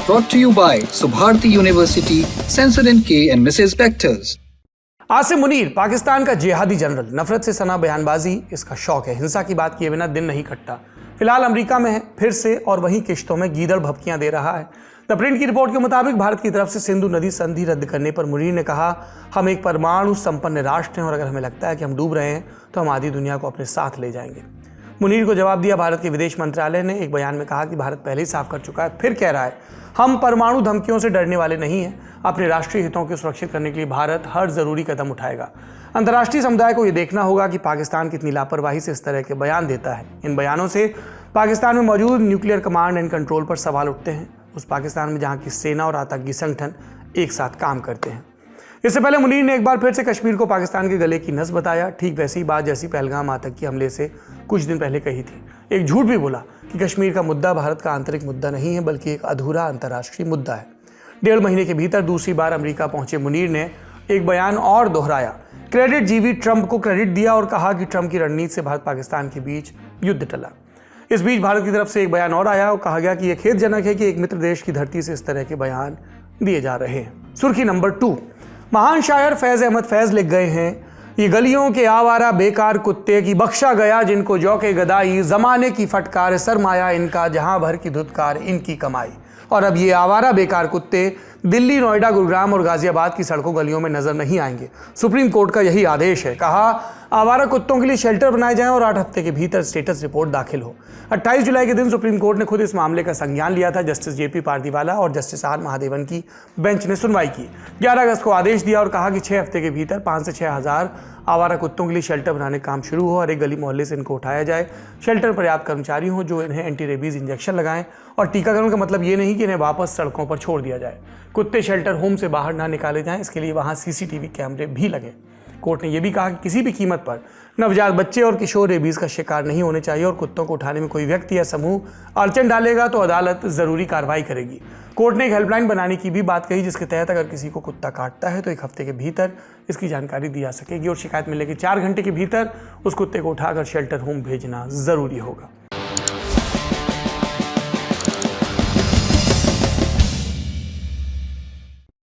Brought to you by Subharti University, Sensor K and Mrs. Vectors. Asim Munir Pakistan का जिहादी general, नफरत से सना बयानबाजी इसका शौक है, हिंसा की बात किए बिना दिन नहीं कटता। फिलहाल अमेरिका में है फिर से और वहीं किश्तों में गीदड़ भभकियां दे रहा है। द प्रिंट की रिपोर्ट के मुताबिक भारत की तरफ से सिंधु नदी संधि रद्द करने पर मुनीर ने कहा, हम एक परमाणु संपन्न राष्ट्र हैं और अगर हमें लगता है कि हम डूब रहे हैं तो हम आधी दुनिया को अपने साथ ले जाएंगे। मुनीर को जवाब दिया भारत के विदेश मंत्रालय ने एक बयान में कहा कि भारत पहले ही साफ कर चुका है, फिर कह रहा है हम परमाणु धमकियों से डरने वाले नहीं हैं। अपने राष्ट्रीय हितों को सुरक्षित करने के लिए भारत हर जरूरी कदम उठाएगा। अंतर्राष्ट्रीय समुदाय को यह देखना होगा कि पाकिस्तान कितनी लापरवाही से इस तरह के बयान देता है। इन बयानों से पाकिस्तान में मौजूद न्यूक्लियर कमांड एंड कंट्रोल पर सवाल उठते हैं, उस पाकिस्तान में जहाँ की सेना और आतंकी संगठन एक साथ काम करते हैं। इससे पहले मुनीर ने एक बार फिर से कश्मीर को पाकिस्तान के गले की नस बताया, ठीक वैसी ही बात जैसी पहलगाम आतंकी हमले से कुछ दिन पहले कही थी। एक झूठ भी बोला कि कश्मीर का मुद्दा भारत का आंतरिक मुद्दा नहीं है बल्कि एक अधूरा अंतर्राष्ट्रीय मुद्दा है। 1.5 महीने के भीतर दूसरी बार अमेरिका पहुंचे मुनीर ने एक बयान और दोहराया, क्रेडिट जीवी ट्रंप को क्रेडिट दिया और कहा कि ट्रंप की रणनीति से भारत पाकिस्तान के बीच युद्ध टला। इस बीच भारत की तरफ से एक बयान और आया और कहा गया कि यह खेदजनक है कि एक मित्र देश की धरती से इस तरह के बयान दिए जा रहे हैं। सुर्खी नंबर 2, महान शायर फैज अहमद फैज लिख गए हैं, ये गलियों के आवारा बेकार कुत्ते की बख्शा गया जिनको जौके गदाई, जमाने की फटकार सरमाया इनका, जहां भर की धुतकार इनकी कमाई। और अब ये आवारा बेकार कुत्ते दिल्ली, नोएडा, गुरुग्राम और गाजियाबाद की सड़कों गलियों में नजर नहीं आएंगे। सुप्रीम कोर्ट का यही आदेश है। कहा आवारा कुत्तों के लिए शेल्टर बनाए जाएं और 8 हफ्ते के भीतर स्टेटस रिपोर्ट दाखिल हो। 28 जुलाई के दिन सुप्रीम कोर्ट ने खुद इस मामले का संज्ञान लिया था। जस्टिस जेपी पारदीवाला और जस्टिस आर महादेवन की बेंच ने सुनवाई की। 11 अगस्त को आदेश दिया और कहा कि 6 हफ्ते के भीतर 5 से 6 हज़ार आवारा कुत्तों के लिए शेल्टर बनाने का काम शुरू हो और एक गली मोहल्ले से इनको उठाया जाए। शेल्टर में पर्याप्त कर्मचारी हों जो इन्हें एंटी रेबीज इंजेक्शन लगाएं और टीकाकरण का मतलब ये नहीं कि इन्हें वापस सड़कों पर छोड़ दिया जाए। कुत्ते शेल्टर होम से बाहर ना निकाले जाएं, इसके लिए वहाँ CCTV कैमरे भी लगे। कोर्ट ने यह भी कहा कि किसी भी कीमत पर नवजात बच्चे और किशोर रेबीज का शिकार नहीं होने चाहिए और कुत्तों को उठाने में कोई व्यक्ति या समूह अड़चन डालेगा तो अदालत जरूरी कार्रवाई करेगी। कोर्ट ने एक हेल्पलाइन बनाने की भी बात कही जिसके तहत अगर किसी को कुत्ता काटता है तो 1 हफ्ते के भीतर इसकी जानकारी दी जा सकेगी और शिकायत मिलने के 4 घंटे के भीतर उस कुत्ते को उठाकर शेल्टर होम भेजना जरूरी होगा।